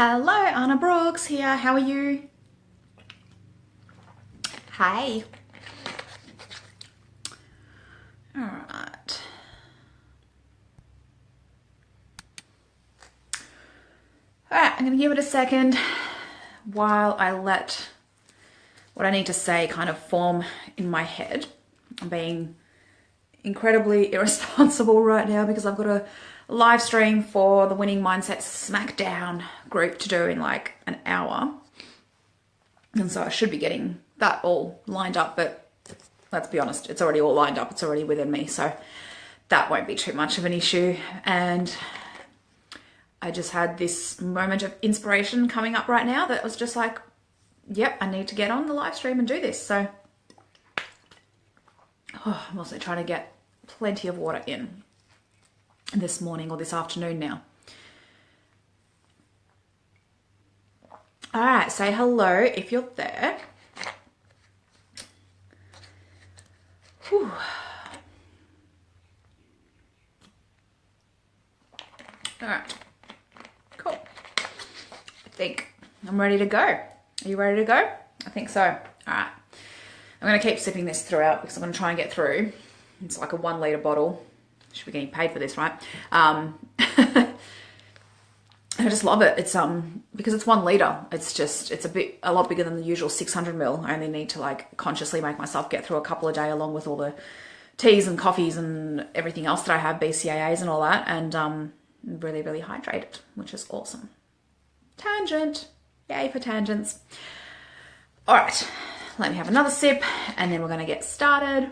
Hello, Anna Brooks here. How are you? Hey. All right. All right, I'm going to give it a second while I let what I need to say kind of form in my head. I'm being incredibly irresponsible right now because I've got a live stream for the Winning Mindset Smackdown group to do in like an hour. And so I should be getting that all lined up, but let's be honest, it's already all lined up. It's already within me. So that won't be too much of an issue. And I just had this moment of inspiration coming up right now that was just like, yep, I need to get on the live stream and do this. So I'm also trying to get plenty of water in this morning or this afternoon now. All right, say hello if you're there. Whew. All right, cool. I think I'm ready to go. Are you ready to go? I think so. All right. I'm going to keep sipping this throughout because I'm going to try and get through. It's like a 1 litre bottle. Should be getting paid for this, right? I just love it. It's because it's 1 litre. It's a lot bigger than the usual 600 ml. I only need to like consciously make myself get through a couple a day, along with all the teas and coffees and everything else that I have, BCAAs and all that, and really, really hydrated, which is awesome. Tangent. Yay for tangents. All right, let me have another sip and then we're going to get started.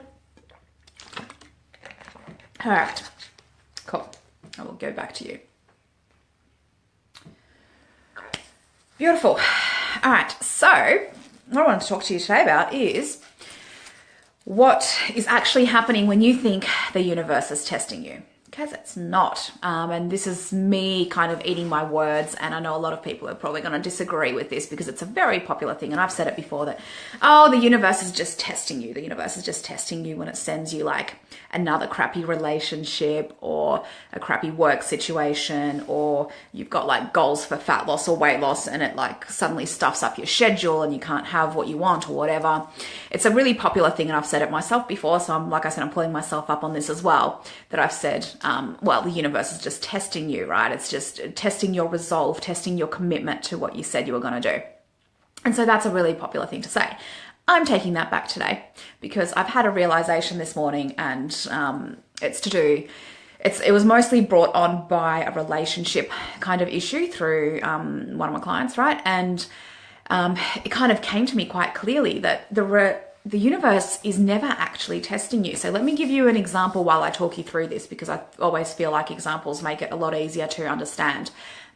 All right, cool. I will go back to you. Beautiful. All right, so what I want to talk to you today about is what is actually happening when you think the universe is testing you. Because it's not. And this is me kind of eating my words. And I know a lot of people are probably going to disagree with this because it's a very popular thing. And I've said it before that, oh, the universe is just testing you. The universe is just testing you when it sends you like another crappy relationship or a crappy work situation, or you've got like goals for fat loss or weight loss and it like suddenly stuffs up your schedule and you can't have what you want or whatever. It's a really popular thing. And I've said it myself before. So like I said, I'm pulling myself up on this as well, that I've said, well, the universe is just testing you, right? It's just testing your resolve, testing your commitment to what you said you were going to do. And so that's a really popular thing to say. I'm taking that back today because I've had a realization this morning, and it was mostly brought on by a relationship kind of issue through one of my clients, right? And it kind of came to me quite clearly that the universe is never actually testing you. So let me give you an example while I talk you through this, because I always feel like examples make it a lot easier to understand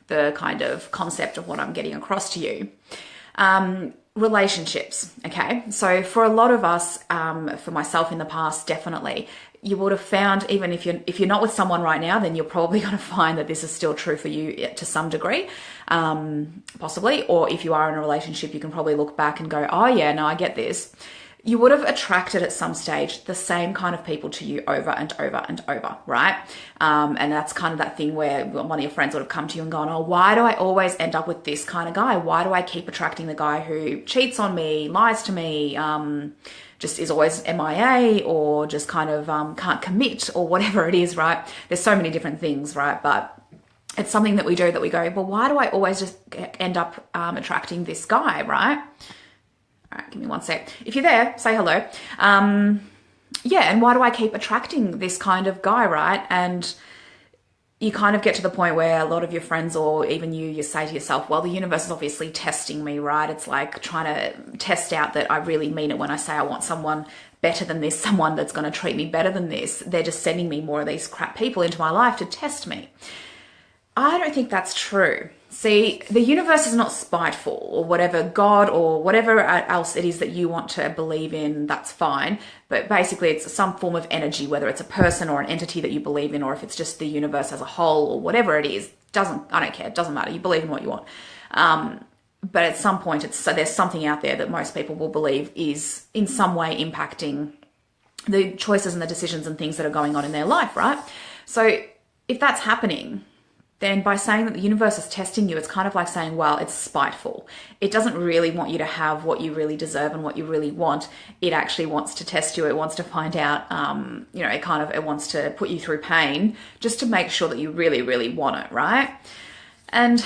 the kind of concept of what I'm getting across to you. Relationships, okay? So for a lot of us, for myself in the past, definitely, you would have found, even if you're not with someone right now, then you're probably going to find that this is still true for you to some degree, possibly. Or if you are in a relationship, you can probably look back and go, oh yeah, no, I get this. You would have attracted at some stage the same kind of people to you over and over and over, right? And that's kind of that thing where one of your friends would have come to you and gone, oh, why do I always end up with this kind of guy? Why do I keep attracting the guy who cheats on me, lies to me, just is always MIA, or just kind of can't commit, or whatever it is, right? There's so many different things, right? But it's something that we do that we go, well, why do I always just end up attracting this guy, right? All right, give me 1 sec. If you're there, say hello. Yeah, and why do I keep attracting this kind of guy, right? And you kind of get to the point where a lot of your friends, or even you say to yourself, well, the universe is obviously testing me, right? It's like trying to test out that I really mean it when I say I want someone better than this, someone that's going to treat me better than this. They're just sending me more of these crap people into my life to test me. I don't think that's true. See, the universe is not spiteful, or whatever, God or whatever else it is that you want to believe in, that's fine. But basically it's some form of energy, whether it's a person or an entity that you believe in, or if it's just the universe as a whole or whatever it is, I don't care. It doesn't matter. You believe in what you want. But at some point there's something out there that most people will believe is in some way impacting the choices and the decisions and things that are going on in their life, right? So if that's happening, then by saying that the universe is testing you, it's kind of like saying, well, it's spiteful. It doesn't really want you to have what you really deserve and what you really want. It actually wants to test you. It wants to find out, it wants to put you through pain just to make sure that you really, really want it, right? And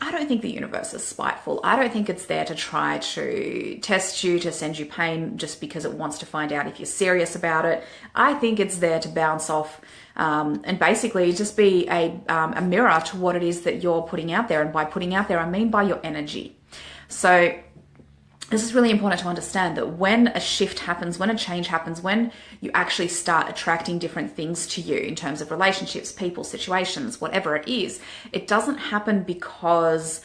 I don't think the universe is spiteful. I don't think it's there to try to test you, to send you pain just because it wants to find out if you're serious about it. I think it's there to bounce off and basically just be a mirror to what it is that you're putting out there. And by putting out there, I mean by your energy. So this is really important to understand that when a shift happens, when a change happens, when you actually start attracting different things to you in terms of relationships, people, situations, whatever it is, it doesn't happen because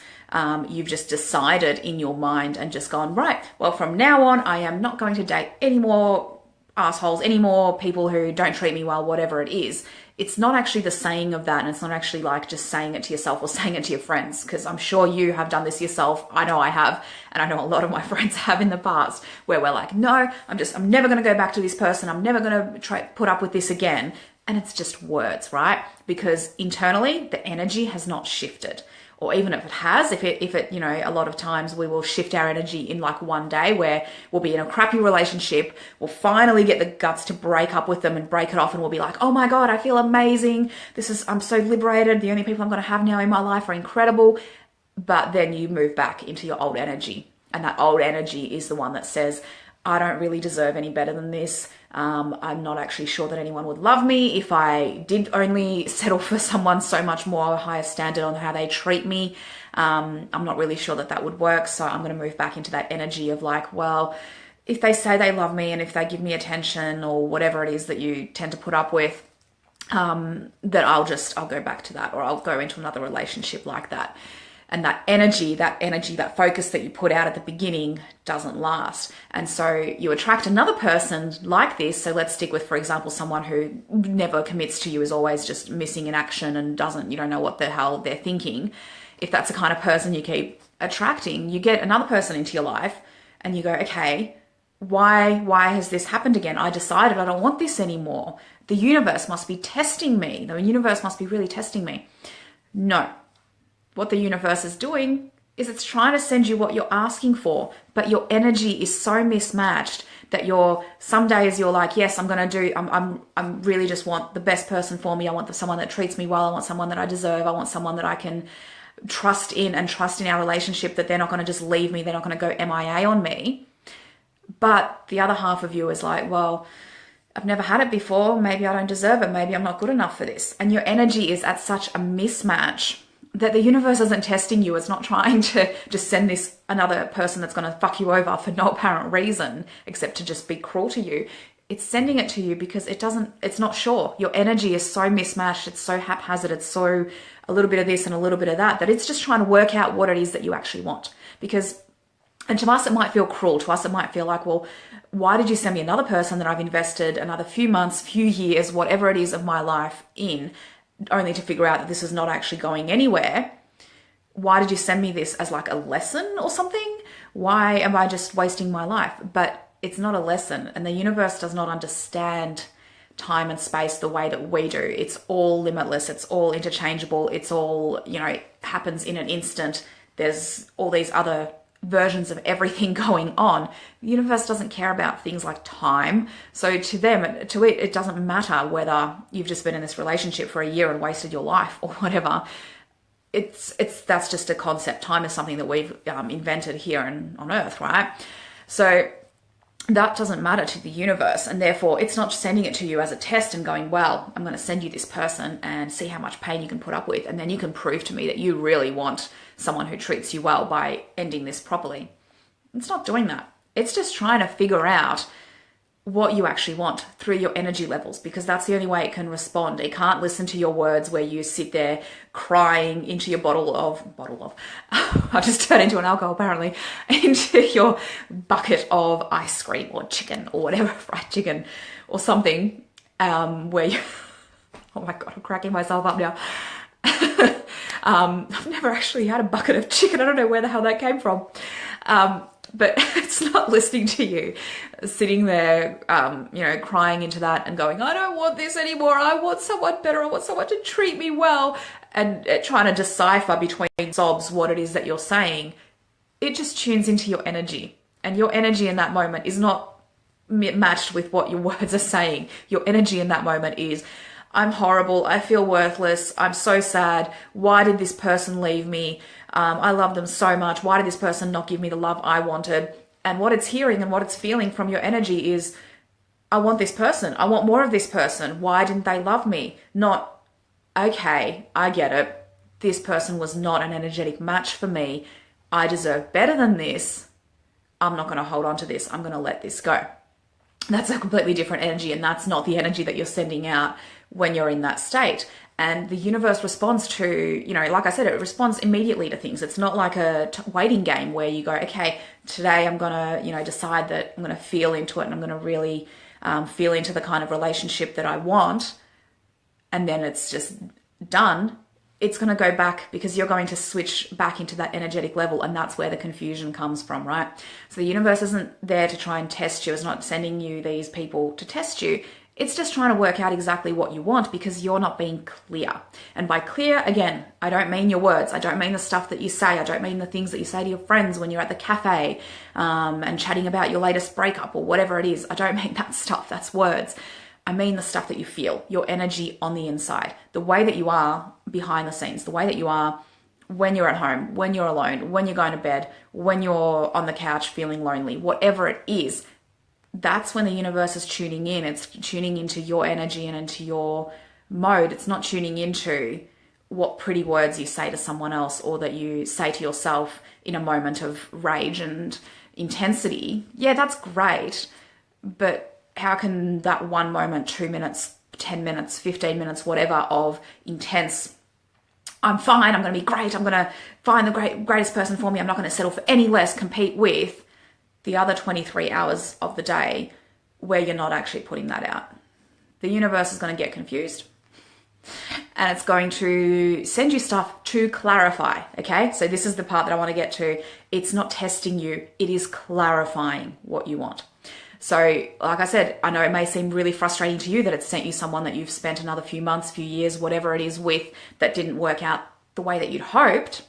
you've just decided in your mind and just gone, right, well, from now on, I am not going to date any more assholes, any more people who don't treat me well, whatever it is. It's not actually the saying of that, and it's not actually like just saying it to yourself or saying it to your friends, because I'm sure you have done this yourself. I know I have, and I know a lot of my friends have in the past, where we're like, no, I'm never going to go back to this person. I'm never going to put up with this again. And it's just words, right? Because internally, the energy has not shifted. Or even if it has, if it, a lot of times we will shift our energy in like one day where we'll be in a crappy relationship. We'll finally get the guts to break up with them and break it off. And we'll be like, oh my God, I feel amazing. I'm so liberated. The only people I'm going to have now in my life are incredible. But then you move back into your old energy. And that old energy is the one that says, I don't really deserve any better than this. I'm not actually sure that anyone would love me if I did only settle for someone so much more higher standard on how they treat me. I'm not really sure that would work. So I'm going to move back into that energy of like, well, if they say they love me and if they give me attention or whatever it is that you tend to put up with, that I'll go back to that, or I'll go into another relationship like that. And that energy, that focus that you put out at the beginning doesn't last. And so you attract another person like this. So let's stick with, for example, someone who never commits to you, is always just missing in action and you don't know what the hell they're thinking. If that's the kind of person you keep attracting, you get another person into your life and you go, okay, why has this happened again? I decided I don't want this anymore. The universe must be testing me. The universe must be really testing me. No. What the universe is doing is it's trying to send you what you're asking for, but your energy is so mismatched that some days you're like, yes, I'm really just want the best person for me. I want someone that treats me well. I want someone that I deserve. I want someone that I can trust in our relationship, that they're not going to just leave me. They're not going to go MIA on me. But the other half of you is like, well, I've never had it before. Maybe I don't deserve it. Maybe I'm not good enough for this. And your energy is at such a mismatch that the universe isn't testing you. It's not trying to just send this another person that's going to fuck you over for no apparent reason, except to just be cruel to you. It's sending it to you because it's not sure. Your energy is so mismatched. It's so haphazard. It's so a little bit of this and a little bit of that it's just trying to work out what it is that you actually want. And to us, it might feel cruel. To us, it might feel like, well, why did you send me another person that I've invested another few months, few years, whatever it is of my life in, only to figure out that this is not actually going anywhere? Why did you send me this as like a lesson or something? Why am I just wasting my life? But it's not a lesson, and the universe does not understand time and space the way that we do. It's all limitless. It's all interchangeable. It's all, it happens in an instant. There's all these other versions of everything going on. The universe doesn't care about things like time. So it doesn't matter whether you've just been in this relationship for a year and wasted your life or whatever. That's just a concept. Time is something that we've invented here on Earth, right? So that doesn't matter to the universe, and therefore it's not sending it to you as a test and going, well, I'm going to send you this person and see how much pain you can put up with, and then you can prove to me that you really want someone who treats you well by ending this properly. It's not doing that. It's just trying to figure out what you actually want through your energy levels, because that's the only way it can respond. It can't listen to your words where you sit there crying into your bottle of I've just turned into an alcohol apparently, into your bucket of ice cream or chicken or whatever, fried chicken or something, where you, oh my God, I'm cracking myself up now. I've never actually had a bucket of chicken. I don't know where the hell that came from. But it's not listening to you, sitting there, crying into that and going, I don't want this anymore. I want someone better. I want someone to treat me well. and trying to decipher between sobs what it is that you're saying. It just tunes into your energy. And your energy in that moment is not matched with what your words are saying. Your energy in that moment is, I'm horrible. I feel worthless. I'm so sad. Why did this person leave me? I love them so much. Why did this person not give me the love I wanted? And what it's hearing and what it's feeling from your energy is, I want this person. I want more of this person. Why didn't they love me? Not, okay, I get it. This person was not an energetic match for me. I deserve better than this. I'm not going to hold on to this. I'm going to let this go. That's a completely different energy, and that's not the energy that you're sending out when you're in that state. And the universe responds to, like I said, it responds immediately to things. It's not like a waiting game where you go, okay, today I'm going to, decide that I'm going to feel into it and I'm going to really feel into the kind of relationship that I want. And then it's just done. It's going to go back because you're going to switch back into that energetic level, and that's where the confusion comes from, right? So the universe isn't there to try and test you. It's not sending you these people to test you. It's just trying to work out exactly what you want because you're not being clear. And by clear, again, I don't mean your words. I don't mean the stuff that you say. I don't mean the things that you say to your friends when you're at the cafe and chatting about your latest breakup or whatever it is. I don't mean that stuff. That's words. I mean the stuff that you feel, your energy on the inside, the way that you are behind the scenes, the way that you are when you're at home, when you're alone, when you're going to bed, when you're on the couch feeling lonely, whatever it is. That's when the universe is tuning in. It's tuning into your energy and into your mode. It's not tuning into what pretty words you say to someone else or that you say to yourself in a moment of rage and intensity. Yeah, that's great. But how can that one moment, 2 minutes, 10 minutes, 15 minutes, whatever of intense, I'm fine, I'm going to be great, I'm going to find the greatest person for me, I'm not going to settle for any less, compete with the other 23 hours of the day where you're not actually putting that out? The universe is going to get confused and it's going to send you stuff to clarify, okay? So this is the part that I want to get to. It's not testing you, it is clarifying what you want. So like I said, I know it may seem really frustrating to you that it's sent you someone that you've spent another few months, few years, whatever it is with that didn't work out the way that you'd hoped.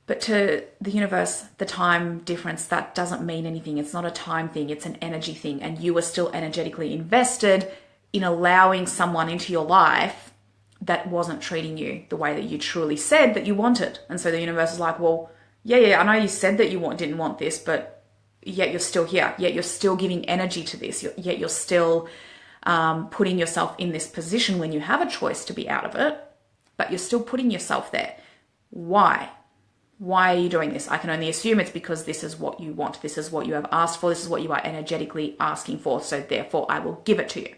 But to the universe, the time difference, that doesn't mean anything. It's not a time thing, it's an energy thing. And you are still energetically invested in allowing someone into your life that wasn't treating you the way that you truly said that you wanted. And so the universe is like, well, yeah, I know you said that you didn't want this, but yet you're still here, yet you're still giving energy to this, yet you're still putting yourself in this position when you have a choice to be out of it, but you're still putting yourself there. Why? Why are you doing this? I can only assume it's because this is what you want. This is what you have asked for. This is what you are energetically asking for. So therefore I will give it to you.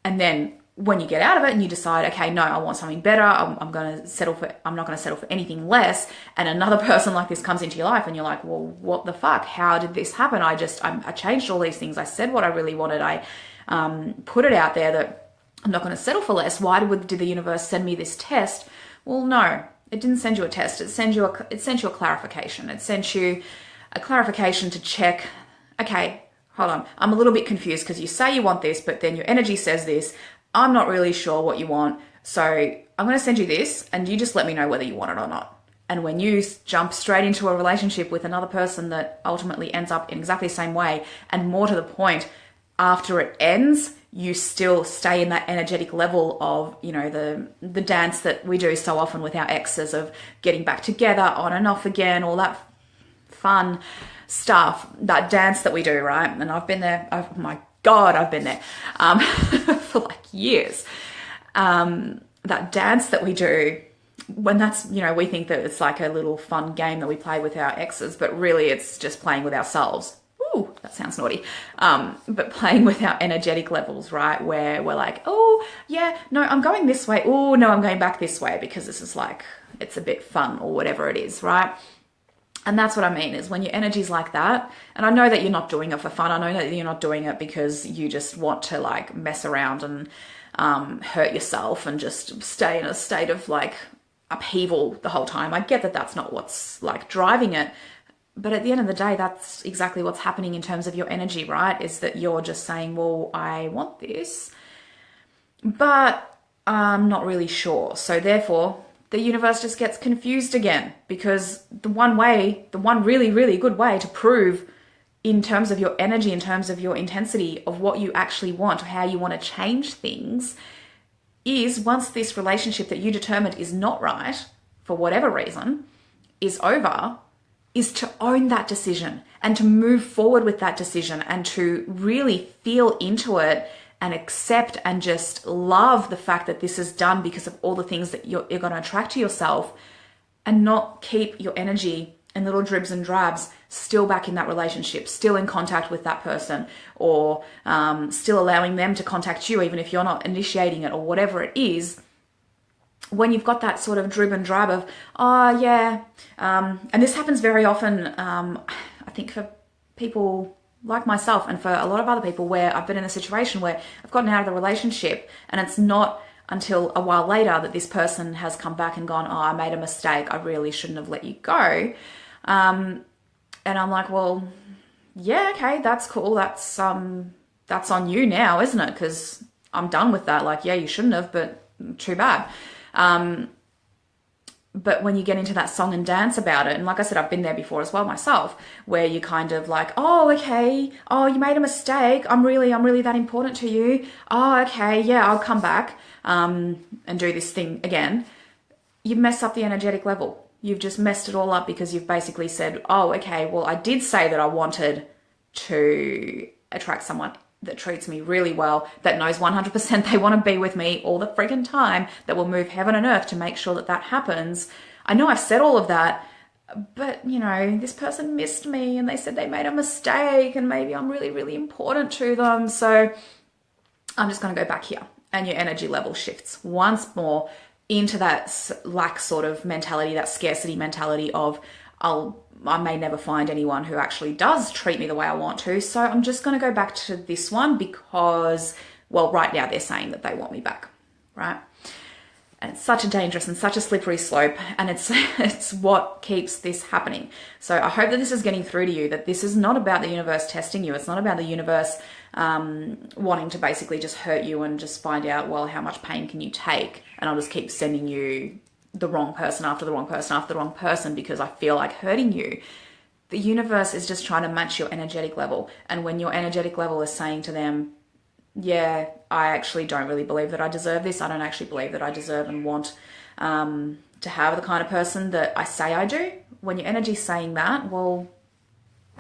And then when you get out of it and you decide, okay, no, I want something better. I'm not going to settle for anything less. And another person like this comes into your life and you're like, well, what the fuck? How did this happen? I changed all these things. I said what I really wanted. I put it out there that I'm not going to settle for less. Why did the universe send me this test? Well, no, it didn't send you a test. It sent you a clarification. It sent you a clarification to check, okay, hold on. I'm a little bit confused because you say you want this, but then your energy says this. I'm not really sure what you want, so I'm going to send you this and you just let me know whether you want it or not. And when you jump straight into a relationship with another person that ultimately ends up in exactly the same way, and more to the point, after it ends, you still stay in that energetic level of, the dance that we do so often with our exes of getting back together on and off again, all that fun stuff, that dance that we do, right? And I've been there. Oh my God, I've been there for like years. That dance that we do, when that's, we think that it's like a little fun game that we play with our exes, but really it's just playing with ourselves. Ooh, that sounds naughty. But playing with our energetic levels, right? Where we're like, oh yeah, no, I'm going this way. Oh no, I'm going back this way because this is like, it's a bit fun or whatever it is, right? And that's what I mean, is when your energy's like that, and I know that you're not doing it for fun. I know that you're not doing it because you just want to like mess around and hurt yourself and just stay in a state of like upheaval the whole time. I get that that's not what's like driving it. But at the end of the day, that's exactly what's happening in terms of your energy, right? Is that you're just saying, well, I want this, but I'm not really sure. So therefore, the universe just gets confused again, because the one really, really good way to prove in terms of your energy, in terms of your intensity of what you actually want, how you want to change things, is once this relationship that you determined is not right, for whatever reason, is over, is to own that decision and to move forward with that decision and to really feel into it and accept and just love the fact that this is done because of all the things that you're going to attract to yourself, and not keep your energy in little dribs and drabs still back in that relationship, still in contact with that person, or still allowing them to contact you even if you're not initiating it, or whatever it is. When you've got that sort of drib and drab of, oh yeah, and this happens very often, I think for people like myself and for a lot of other people, where I've been in a situation where I've gotten out of the relationship and it's not until a while later that this person has come back and gone, oh, I made a mistake, I really shouldn't have let you go. And I'm like, well, yeah, okay, that's cool. That's on you now, isn't it? Because I'm done with that. Like, yeah, you shouldn't have, but too bad. But when you get into that song and dance about it, and like I said, I've been there before as well myself, where you kind of like, oh, okay, oh, you made a mistake. I'm really that important to you. Oh, okay, yeah, I'll come back, and do this thing again. You've messed up the energetic level. You've just messed it all up because you've basically said, oh, okay, well, I did say that I wanted to attract someone that treats me really well, that knows 100% they want to be with me all the friggin' time, that will move heaven and earth to make sure that that happens. I know I've said all of that, but, you know, this person missed me and they said they made a mistake and maybe I'm really important to them. So I'm just going to go back here. And your energy level shifts once more into that lack sort of mentality, that scarcity mentality of, I may never find anyone who actually does treat me the way I want to. So I'm just going to go back to this one because, well, right now they're saying that they want me back, right? And it's such a dangerous and such a slippery slope, and it's what keeps this happening. So I hope that this is getting through to you, that this is not about the universe testing you. It's not about the universe wanting to basically just hurt you and just find out, well, how much pain can you take? And I'll just keep sending you the wrong person after the wrong person after the wrong person because I feel like hurting you. The universe is just trying to match your energetic level. And when your energetic level is saying to them, yeah, I actually don't really believe that I deserve this. I don't actually believe that I deserve and want to have the kind of person that I say I do. When your energy's saying that, well,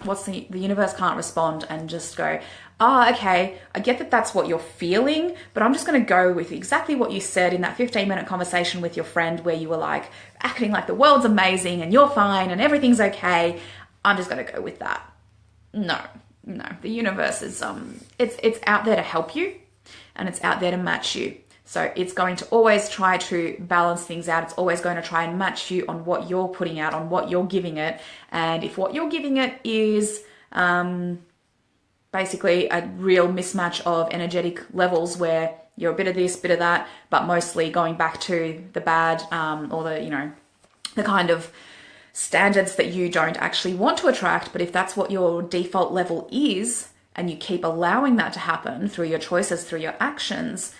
the universe can't respond and just go, okay, I get that that's what you're feeling, but I'm just going to go with exactly what you said in that 15-minute conversation with your friend where you were like acting like the world's amazing and you're fine and everything's okay. I'm just going to go with that. No, the universe is, it's out there to help you and it's out there to match you. So it's going to always try to balance things out. It's always going to try and match you on what you're putting out, on what you're giving it. And if what you're giving it is basically a real mismatch of energetic levels where you're a bit of this, bit of that, but mostly going back to the bad or the kind of standards that you don't actually want to attract. But if that's what your default level is and you keep allowing that to happen through your choices, through your actions,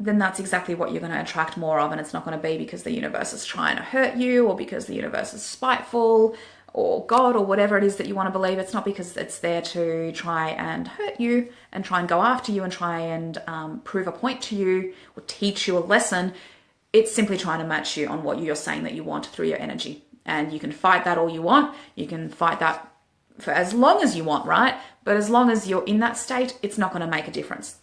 then that's exactly what you're going to attract more of. And it's not going to be because the universe is trying to hurt you or because the universe is spiteful or God or whatever it is that you want to believe. It's not because it's there to try and hurt you and try and go after you and try and prove a point to you or teach you a lesson. It's simply trying to match you on what you're saying that you want through your energy. And you can fight that all you want. You can fight that for as long as you want, right? But as long as you're in that state, it's not going to make a difference.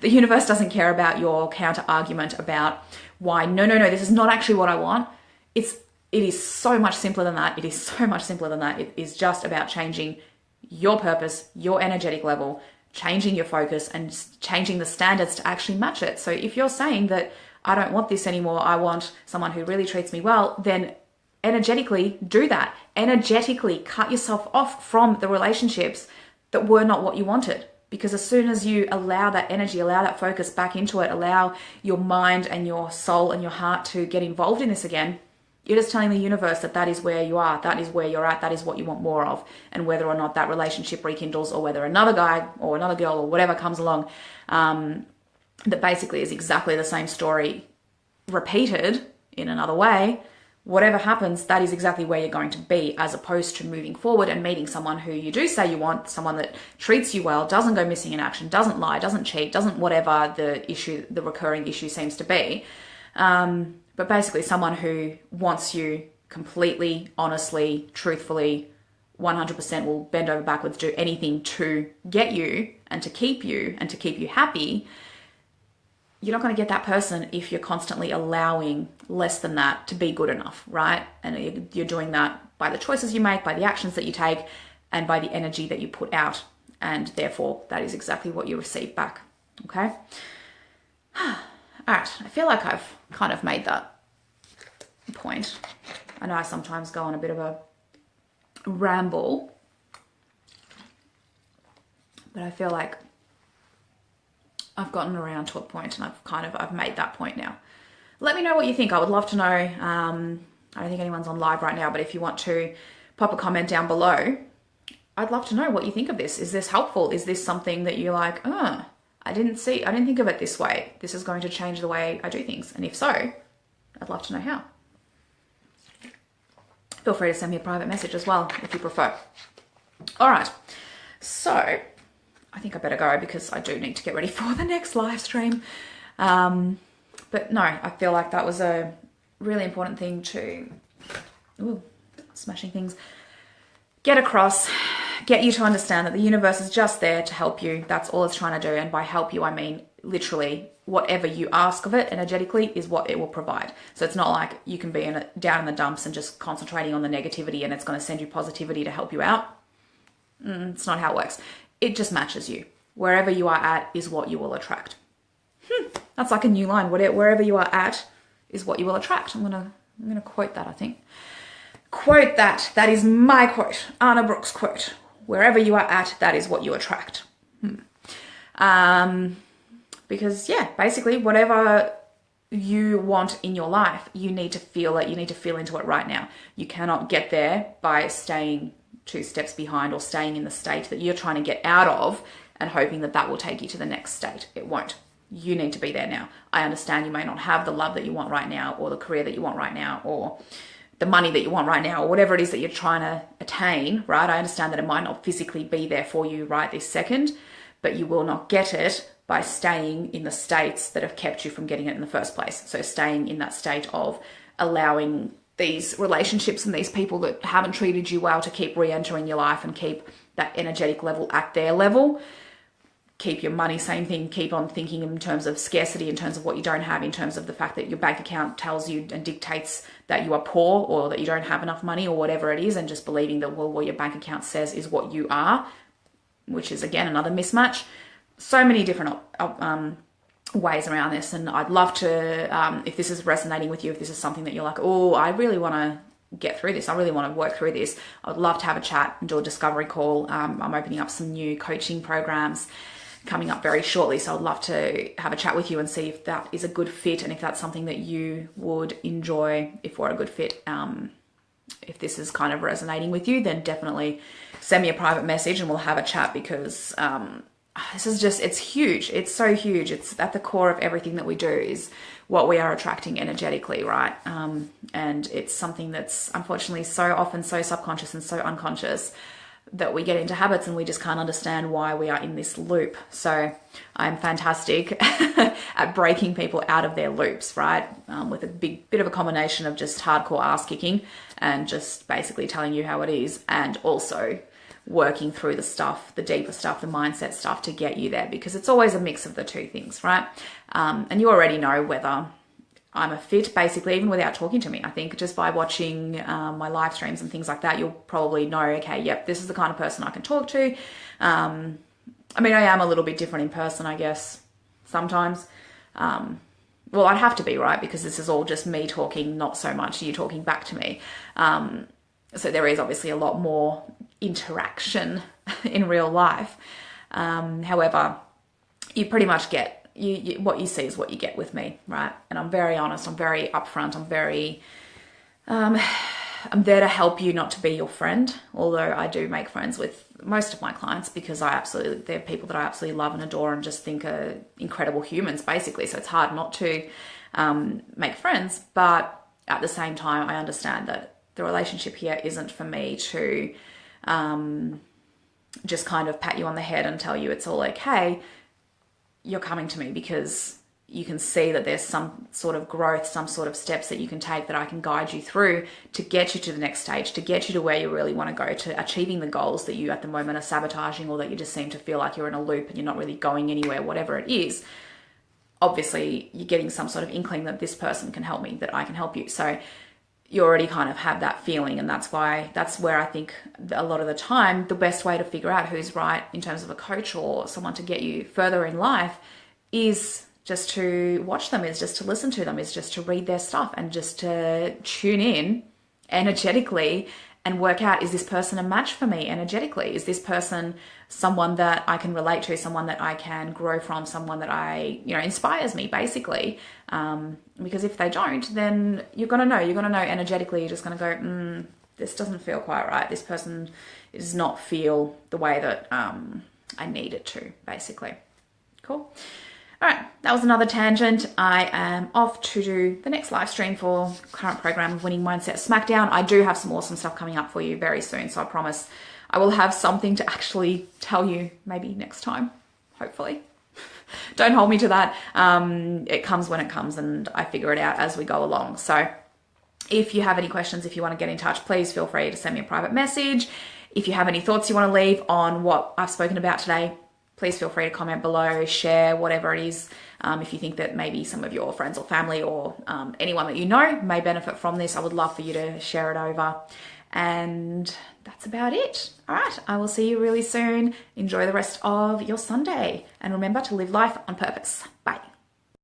The universe doesn't care about your counter argument about why, no, this is not actually what I want. It is so much simpler than that. It is so much simpler than that. It is just about changing your purpose, your energetic level, changing your focus and changing the standards to actually match it. So if you're saying that I don't want this anymore, I want someone who really treats me well, then energetically do that. Energetically cut yourself off from the relationships that were not what you wanted. Because as soon as you allow that energy, allow that focus back into it, allow your mind and your soul and your heart to get involved in this again, you're just telling the universe that that is where you are, that is where you're at, that is what you want more of. And whether or not that relationship rekindles or whether another guy or another girl or whatever comes along, that basically is exactly the same story repeated in another way, whatever happens, that is exactly where you're going to be, as opposed to moving forward and meeting someone who you do say you want, someone that treats you well, doesn't go missing in action, doesn't lie, doesn't cheat, doesn't whatever the recurring issue seems to be. But basically someone who wants you completely, honestly, truthfully, 100% will bend over backwards, do anything to get you and to keep you happy. You're not going to get that person if you're constantly allowing less than that to be good enough, right? And you're doing that by the choices you make, by the actions that you take, and by the energy that you put out. And therefore, that is exactly what you receive back, okay? All right, I feel like I've kind of made that point. I know I sometimes go on a bit of a ramble, but I feel like I've gotten around to a point and I've made that point now. Let me know what you think. I would love to know. I don't think anyone's on live right now, but if you want to pop a comment down below, I'd love to know what you think of this. Is this helpful? Is this something that you're like, I didn't think of it this way. This is going to change the way I do things. And if so, I'd love to know how. Feel free to send me a private message as well, if you prefer. All right. So I think I better go because I do need to get ready for the next live stream. But no, I feel like that was a really important thing to, smashing things, get across, get you to understand that the universe is just there to help you. That's all it's trying to do. And by help you, I mean literally whatever you ask of it energetically is what it will provide. So it's not like you can be down in the dumps and just concentrating on the negativity and it's going to send you positivity to help you out. It's not how it works. It just matches you. Wherever you are at is what you will attract. That's like a new line. Wherever you are at is what you will attract. I'm gonna quote that, I think. Quote that. That is my quote. Anna Brooks quote. Wherever you are at, that is what you attract. Because yeah, basically whatever you want in your life, you need to feel it. You need to feel into it right now. You cannot get there by staying 2 steps behind or staying in the state that you're trying to get out of and hoping that that will take you to the next state. It won't. You need to be there now. I understand you may not have the love that you want right now, or the career that you want right now, or the money that you want right now, or whatever it is that you're trying to attain, right? I understand that it might not physically be there for you right this second, but you will not get it by staying in the states that have kept you from getting it in the first place. So staying in that state of allowing these relationships and these people that haven't treated you well to keep re-entering your life and keep that energetic level at their level. Keep your money, same thing, keep on thinking in terms of scarcity, in terms of what you don't have, in terms of the fact that your bank account tells you and dictates that you are poor or that you don't have enough money or whatever it is, and just believing that, well, what your bank account says is what you are, which is, again, another mismatch. So many different ways around this, and I'd love to, if this is resonating with you, if this is something that you're like, oh, I really want to get through this, I really want to work through this, I would love to have a chat and do a discovery call. I'm opening up some new coaching programs coming up very shortly, so I'd love to have a chat with you and see if that is a good fit and if that's something that you would enjoy, if we're a good fit. If this is kind of resonating with you, then definitely send me a private message and we'll have a chat, because this is just, it's huge. It's so huge. It's at the core of everything that we do is what we are attracting energetically, right? And it's something that's unfortunately so often so subconscious and so unconscious that we get into habits and we just can't understand why we are in this loop. So I'm fantastic at breaking people out of their loops, right? With a bit of a combination of just hardcore ass kicking and just basically telling you how it is, and also working through the stuff, the deeper stuff, the mindset stuff to get you there, because it's always a mix of the two things, right? And you already know whether I'm a fit, basically, even without talking to me. I think just by watching my live streams and things like that, you'll probably know, okay, yep, this is the kind of person I can talk to. I mean, I am a little bit different in person, I guess, sometimes. Well, I'd have to be, right? Because this is all just me talking, not so much you talking back to me. So there is obviously a lot more interaction in real life. However, you pretty much get, what you see is what you get with me, right? And I'm very honest, I'm very upfront, I'm very I'm there to help you, not to be your friend. Although I do make friends with most of my clients because they're people that I absolutely love and adore and just think are incredible humans, basically. So it's hard not to make friends. But at the same time, I understand that the relationship here isn't for me to just kind of pat you on the head and tell you it's all okay. You're coming to me because you can see that there's some sort of growth, some sort of steps that you can take that I can guide you through to get you to the next stage, to get you to where you really want to go, to achieving the goals that you at the moment are sabotaging, or that you just seem to feel like you're in a loop and you're not really going anywhere, whatever it is. Obviously, you're getting some sort of inkling that this person can help me, that I can help you. So you already kind of have that feeling, and that's where I think a lot of the time the best way to figure out who's right in terms of a coach or someone to get you further in life is just to watch them, is just to listen to them, is just to read their stuff and just to tune in energetically and work out, is this person a match for me energetically? Is this person someone that I can relate to, someone that I can grow from, someone that inspires me, basically? Because if they don't, then you're going to know energetically, you're just going to go, this doesn't feel quite right. This person does not feel the way that I need it to, basically. Cool. All right, that was another tangent. I am off to do the next live stream for current program of Winning Mindset Smackdown. I do have some awesome stuff coming up for you very soon, so I promise I will have something to actually tell you maybe next time, hopefully. Don't hold me to that. It comes when it comes, and I figure it out as we go along. So if you have any questions, if you want to get in touch, please feel free to send me a private message. If you have any thoughts you want to leave on what I've spoken about today, please feel free to comment below, share, whatever it is. If you think that maybe some of your friends or family or anyone that you know may benefit from this, I would love for you to share it over. And that's about it. All right, I will see you really soon. Enjoy the rest of your Sunday. And remember to live life on purpose. Bye.